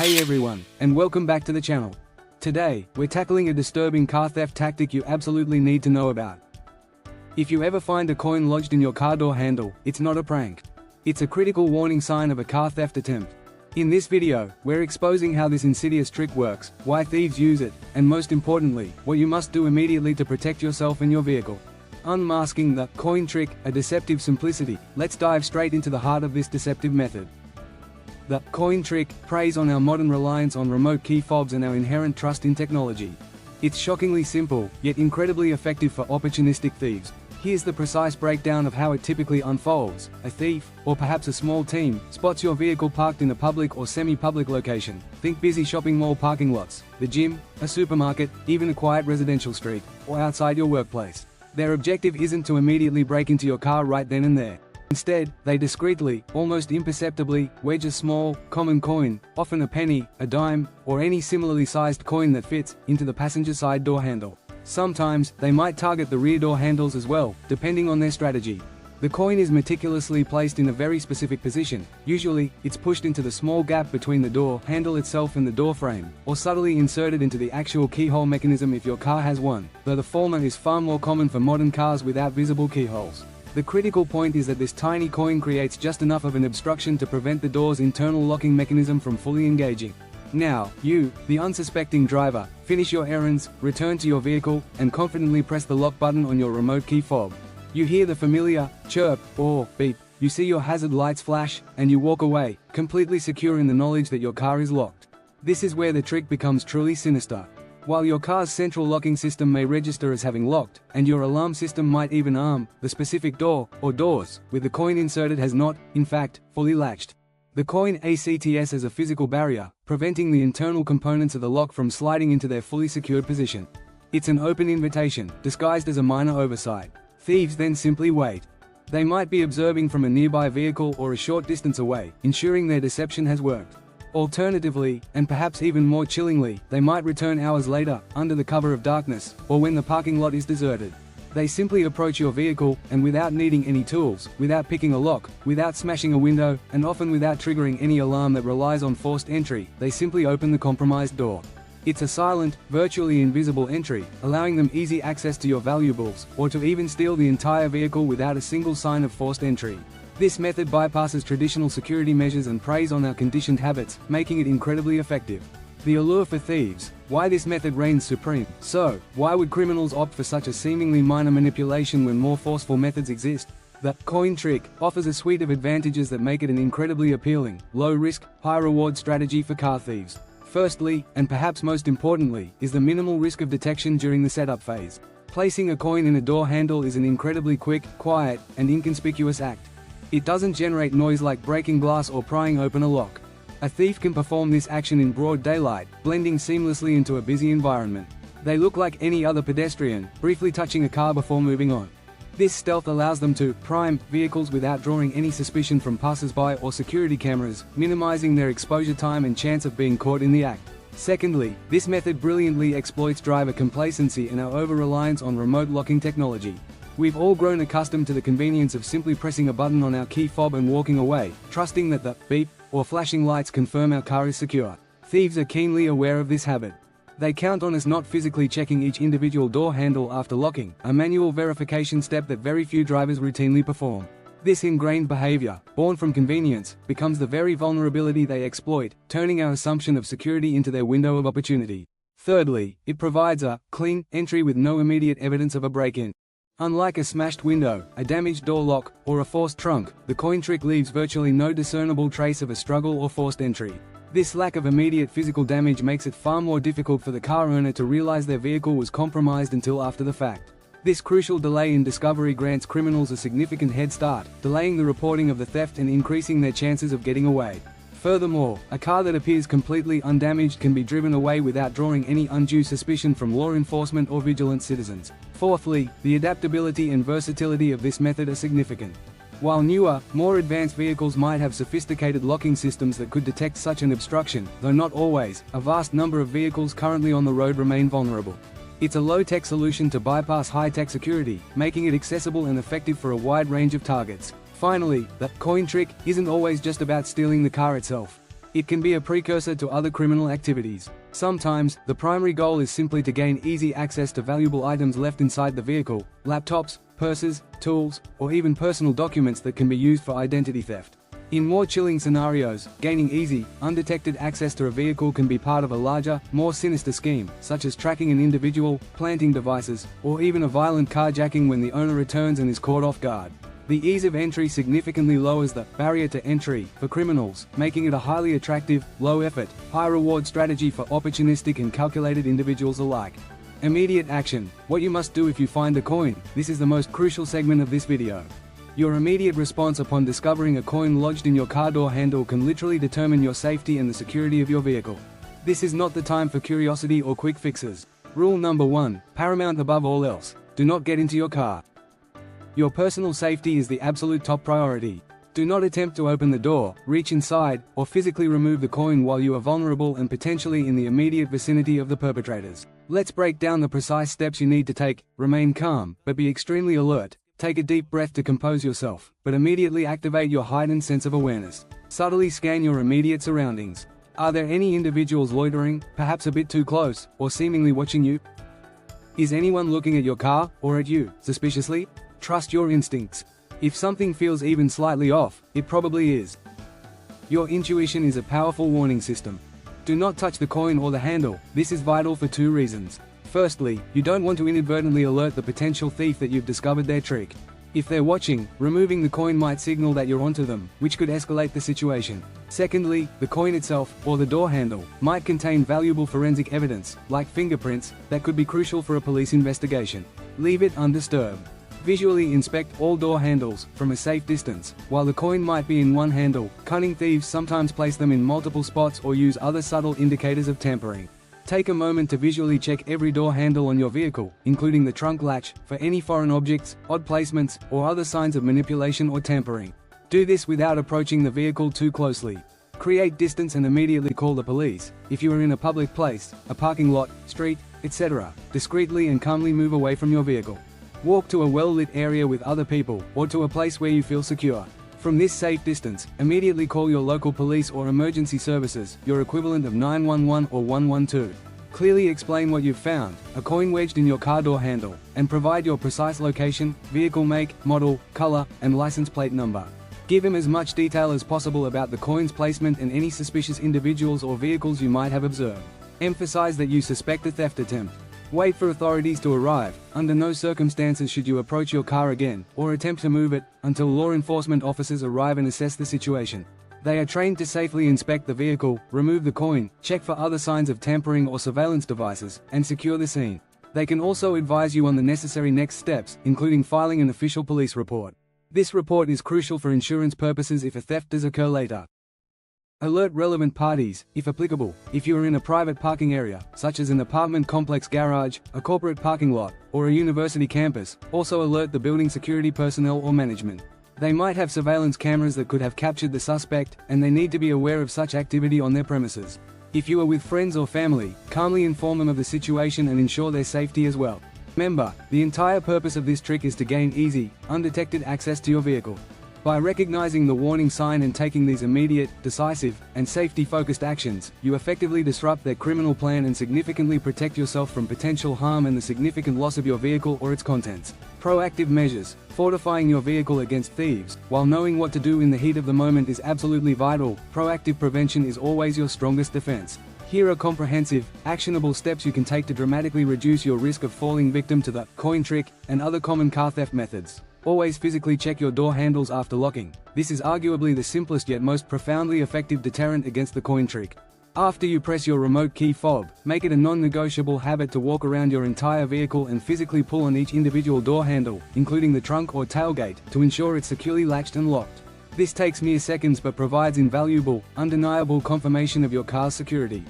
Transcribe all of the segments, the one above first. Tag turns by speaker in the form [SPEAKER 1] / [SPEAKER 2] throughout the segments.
[SPEAKER 1] Hey everyone, and welcome back to the channel. Today, we're tackling a disturbing car theft tactic you absolutely need to know about. If you ever find a coin lodged in your car door handle, it's not a prank. It's a critical warning sign of a car theft attempt. In this video, we're exposing how this insidious trick works, why thieves use it, and most importantly, what you must do immediately to protect yourself and your vehicle. Unmasking the coin trick, a deceptive simplicity. Let's dive straight into the heart of this deceptive method. The coin trick preys on our modern reliance on remote key fobs and our inherent trust in technology. It's shockingly simple, yet incredibly effective for opportunistic thieves. Here's the precise breakdown of how it typically unfolds. A thief, or perhaps a small team, spots your vehicle parked in a public or semi-public location. Think busy shopping mall parking lots, the gym, a supermarket, even a quiet residential street, or outside your workplace. Their objective isn't to immediately break into your car right then and there. Instead, they discreetly, almost imperceptibly, wedge a small, common coin, often a penny, a dime, or any similarly sized coin that fits, into the passenger side door handle. Sometimes, they might target the rear door handles as well, depending on their strategy. The coin is meticulously placed in a very specific position. Usually, it's pushed into the small gap between the door handle itself and the door frame, or subtly inserted into the actual keyhole mechanism if your car has one, though the former is far more common for modern cars without visible keyholes. The critical point is that this tiny coin creates just enough of an obstruction to prevent the door's internal locking mechanism from fully engaging. Now, you, the unsuspecting driver, finish your errands, return to your vehicle, and confidently press the lock button on your remote key fob. You hear the familiar chirp or beep, you see your hazard lights flash, and you walk away, completely secure in the knowledge that your car is locked. This is where the trick becomes truly sinister. While your car's central locking system may register as having locked, and your alarm system might even arm, the specific door, or doors, with the coin inserted has not, in fact, fully latched. The coin acts as a physical barrier, preventing the internal components of the lock from sliding into their fully secured position. It's an open invitation, disguised as a minor oversight. Thieves then simply wait. They might be observing from a nearby vehicle or a short distance away, ensuring their deception has worked. Alternatively, and perhaps even more chillingly, they might return hours later, under the cover of darkness, or when the parking lot is deserted. They simply approach your vehicle, and without needing any tools, without picking a lock, without smashing a window, and often without triggering any alarm that relies on forced entry, they simply open the compromised door. It's a silent, virtually invisible entry, allowing them easy access to your valuables, or to even steal the entire vehicle without a single sign of forced entry. This method bypasses traditional security measures and preys on our conditioned habits, making it incredibly effective. The allure for thieves. Why this method reigns supreme. So, why would criminals opt for such a seemingly minor manipulation when more forceful methods exist? The coin trick offers a suite of advantages that make it an incredibly appealing, low-risk, high-reward strategy for car thieves. Firstly, and perhaps most importantly, is the minimal risk of detection during the setup phase. Placing a coin in a door handle is an incredibly quick, quiet, and inconspicuous act. It doesn't generate noise like breaking glass or prying open a lock. A thief can perform this action in broad daylight, blending seamlessly into a busy environment. They look like any other pedestrian, briefly touching a car before moving on. This stealth allows them to prime vehicles without drawing any suspicion from passers-by or security cameras, minimizing their exposure time and chance of being caught in the act. Secondly, this method brilliantly exploits driver complacency and our over-reliance on remote locking technology. We've all grown accustomed to the convenience of simply pressing a button on our key fob and walking away, trusting that the beep or flashing lights confirm our car is secure. Thieves are keenly aware of this habit. They count on us not physically checking each individual door handle after locking, a manual verification step that very few drivers routinely perform. This ingrained behavior, born from convenience, becomes the very vulnerability they exploit, turning our assumption of security into their window of opportunity. Thirdly, it provides a clean entry with no immediate evidence of a break-in. Unlike a smashed window, a damaged door lock, or a forced trunk, the coin trick leaves virtually no discernible trace of a struggle or forced entry. This lack of immediate physical damage makes it far more difficult for the car owner to realize their vehicle was compromised until after the fact. This crucial delay in discovery grants criminals a significant head start, delaying the reporting of the theft and increasing their chances of getting away. Furthermore, a car that appears completely undamaged can be driven away without drawing any undue suspicion from law enforcement or vigilant citizens. Fourthly, the adaptability and versatility of this method are significant. While newer, more advanced vehicles might have sophisticated locking systems that could detect such an obstruction, though not always, a vast number of vehicles currently on the road remain vulnerable. It's a low-tech solution to bypass high-tech security, making it accessible and effective for a wide range of targets. Finally, the coin trick isn't always just about stealing the car itself. It can be a precursor to other criminal activities. Sometimes, the primary goal is simply to gain easy access to valuable items left inside the vehicle, laptops, purses, tools, or even personal documents that can be used for identity theft. In more chilling scenarios, gaining easy, undetected access to a vehicle can be part of a larger, more sinister scheme, such as tracking an individual, planting devices, or even a violent carjacking when the owner returns and is caught off guard. The ease of entry significantly lowers the barrier to entry for criminals, making it a highly attractive, low-effort, high-reward strategy for opportunistic and calculated individuals alike. Immediate action. What you must do if you find a coin. This is the most crucial segment of this video. Your immediate response upon discovering a coin lodged in your car door handle can literally determine your safety and the security of your vehicle. This is not the time for curiosity or quick fixes. Rule number 1, paramount above all else. Do not get into your car. Your personal safety is the absolute top priority. Do not attempt to open the door, reach inside, or physically remove the coin while you are vulnerable and potentially in the immediate vicinity of the perpetrators. Let's break down the precise steps you need to take. Remain calm, but be extremely alert. Take a deep breath to compose yourself, but immediately activate your heightened sense of awareness. Subtly scan your immediate surroundings. Are there any individuals loitering, perhaps a bit too close, or seemingly watching you? Is anyone looking at your car, or at you, suspiciously? Trust your instincts. If something feels even slightly off, it probably is. Your intuition is a powerful warning system. Do not touch the coin or the handle. This is vital for 2 reasons. Firstly, you don't want to inadvertently alert the potential thief that you've discovered their trick. If they're watching, removing the coin might signal that you're onto them, which could escalate the situation. Secondly, the coin itself, or the door handle, might contain valuable forensic evidence, like fingerprints, that could be crucial for a police investigation. Leave it undisturbed. Visually inspect all door handles, from a safe distance. While the coin might be in one handle, cunning thieves sometimes place them in multiple spots or use other subtle indicators of tampering. Take a moment to visually check every door handle on your vehicle, including the trunk latch, for any foreign objects, odd placements, or other signs of manipulation or tampering. Do this without approaching the vehicle too closely. Create distance and immediately call the police. If you are in a public place, a parking lot, street, etc., discreetly and calmly move away from your vehicle. Walk to a well-lit area with other people, or to a place where you feel secure. From this safe distance, immediately call your local police or emergency services, your equivalent of 911 or 112. Clearly explain what you've found, a coin wedged in your car door handle, and provide your precise location, vehicle make, model, color, and license plate number. Give him as much detail as possible about the coin's placement and any suspicious individuals or vehicles you might have observed. Emphasize that you suspect a theft attempt. Wait for authorities to arrive. Under no circumstances should you approach your car again, or attempt to move it, until law enforcement officers arrive and assess the situation. They are trained to safely inspect the vehicle, remove the coin, check for other signs of tampering or surveillance devices, and secure the scene. They can also advise you on the necessary next steps, including filing an official police report. This report is crucial for insurance purposes if a theft does occur later. Alert relevant parties, if applicable. If you are in a private parking area, such as an apartment complex garage, a corporate parking lot, or a university campus, also alert the building security personnel or management. They might have surveillance cameras that could have captured the suspect, and they need to be aware of such activity on their premises. If you are with friends or family, calmly inform them of the situation and ensure their safety as well. Remember, the entire purpose of this trick is to gain easy, undetected access to your vehicle. By recognizing the warning sign and taking these immediate, decisive, and safety-focused actions, you effectively disrupt their criminal plan and significantly protect yourself from potential harm and the significant loss of your vehicle or its contents. Proactive measures. Fortifying your vehicle against thieves. While knowing what to do in the heat of the moment is absolutely vital, proactive prevention is always your strongest defense. Here are comprehensive, actionable steps you can take to dramatically reduce your risk of falling victim to the coin trick and other common car theft methods. Always physically check your door handles after locking. This is arguably the simplest yet most profoundly effective deterrent against the coin trick. After you press your remote key fob, make it a non-negotiable habit to walk around your entire vehicle and physically pull on each individual door handle, including the trunk or tailgate, to ensure it's securely latched and locked. This takes mere seconds but provides invaluable, undeniable confirmation of your car's security.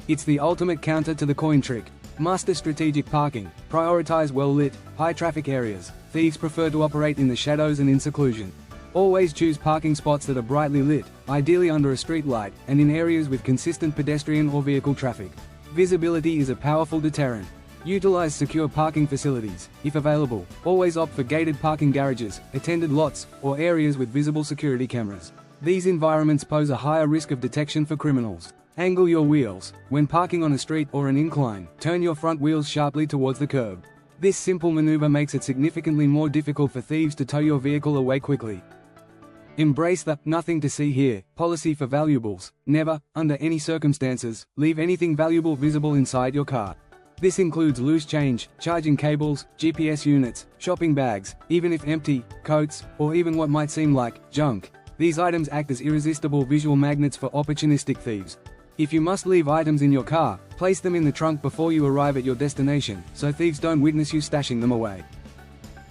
[SPEAKER 1] It's the ultimate counter to the coin trick. Master strategic parking. Prioritize well-lit, high-traffic areas. Thieves prefer to operate in the shadows and in seclusion. Always choose parking spots that are brightly lit, ideally under a street light, and in areas with consistent pedestrian or vehicle traffic. Visibility is a powerful deterrent. Utilize secure parking facilities. If available, always opt for gated parking garages, attended lots, or areas with visible security cameras. These environments pose a higher risk of detection for criminals. Angle your wheels. When parking on a street or an incline, turn your front wheels sharply towards the curb. This simple maneuver makes it significantly more difficult for thieves to tow your vehicle away quickly. Embrace the "nothing to see here" policy for valuables. Never, under any circumstances, leave anything valuable visible inside your car. This includes loose change, charging cables, GPS units, shopping bags, even if empty, coats, or even what might seem like junk. These items act as irresistible visual magnets for opportunistic thieves. If you must leave items in your car, place them in the trunk before you arrive at your destination, so thieves don't witness you stashing them away.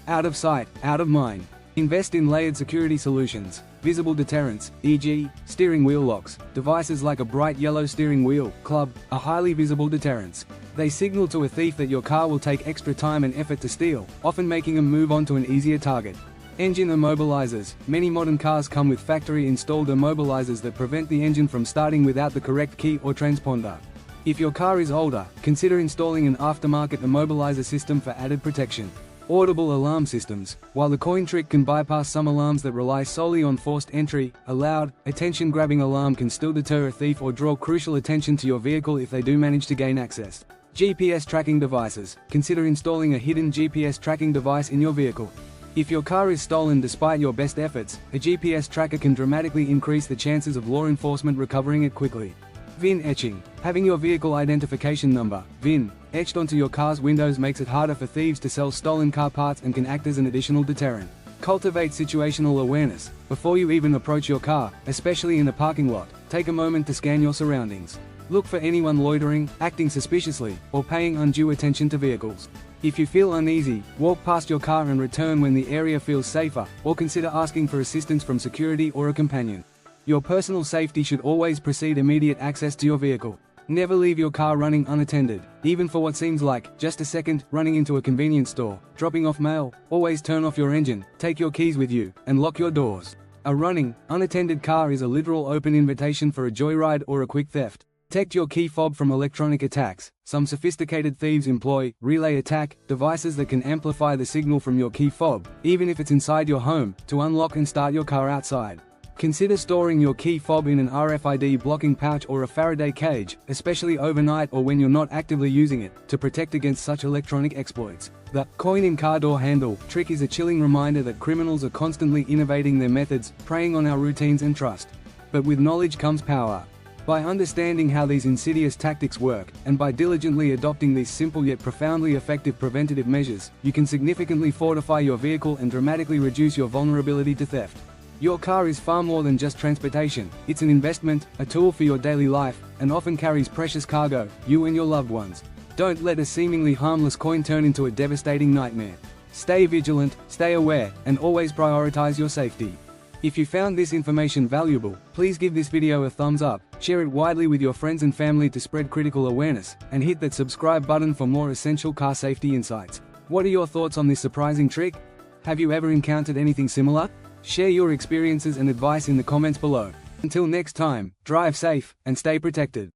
[SPEAKER 1] Out of sight, out of mind. Invest in layered security solutions. Visible deterrents, e.g., steering wheel locks. Devices like a bright yellow steering wheel club are highly visible deterrents. They signal to a thief that your car will take extra time and effort to steal, often making them move on to an easier target. Engine immobilizers. Many modern cars come with factory-installed immobilizers that prevent the engine from starting without the correct key or transponder. If your car is older, consider installing an aftermarket immobilizer system for added protection. Audible alarm systems. While the coin trick can bypass some alarms that rely solely on forced entry, a loud, attention-grabbing alarm can still deter a thief or draw crucial attention to your vehicle if they do manage to gain access. GPS tracking devices. Consider installing a hidden GPS tracking device in your vehicle. If your car is stolen despite your best efforts, a GPS tracker can dramatically increase the chances of law enforcement recovering it quickly. VIN etching. Having your vehicle identification number, VIN, etched onto your car's windows makes it harder for thieves to sell stolen car parts and can act as an additional deterrent. Cultivate situational awareness. Before you even approach your car, especially in a parking lot, take a moment to scan your surroundings. Look for anyone loitering, acting suspiciously, or paying undue attention to vehicles. If you feel uneasy, walk past your car and return when the area feels safer, or consider asking for assistance from security or a companion. Your personal safety should always precede immediate access to your vehicle. Never leave your car running unattended, even for what seems like just a second, running into a convenience store, dropping off mail. Always turn off your engine, take your keys with you, and lock your doors. A running, unattended car is a literal open invitation for a joyride or a quick theft. Protect your key fob from electronic attacks. Some sophisticated thieves employ relay attack devices that can amplify the signal from your key fob, even if it's inside your home, to unlock and start your car outside. Consider storing your key fob in an RFID blocking pouch or a Faraday cage, especially overnight or when you're not actively using it, to protect against such electronic exploits. The coin in car door handle trick is a chilling reminder that criminals are constantly innovating their methods, preying on our routines and trust. But with knowledge comes power. By understanding how these insidious tactics work, and by diligently adopting these simple yet profoundly effective preventative measures, you can significantly fortify your vehicle and dramatically reduce your vulnerability to theft. Your car is far more than just transportation. It's an investment, a tool for your daily life, and often carries precious cargo, you and your loved ones. Don't let a seemingly harmless coin turn into a devastating nightmare. Stay vigilant, stay aware, and always prioritize your safety. If you found this information valuable, please give this video a thumbs up, share it widely with your friends and family to spread critical awareness, and hit that subscribe button for more essential car safety insights. What are your thoughts on this surprising trick? Have you ever encountered anything similar? Share your experiences and advice in the comments below. Until next time, drive safe, and stay protected.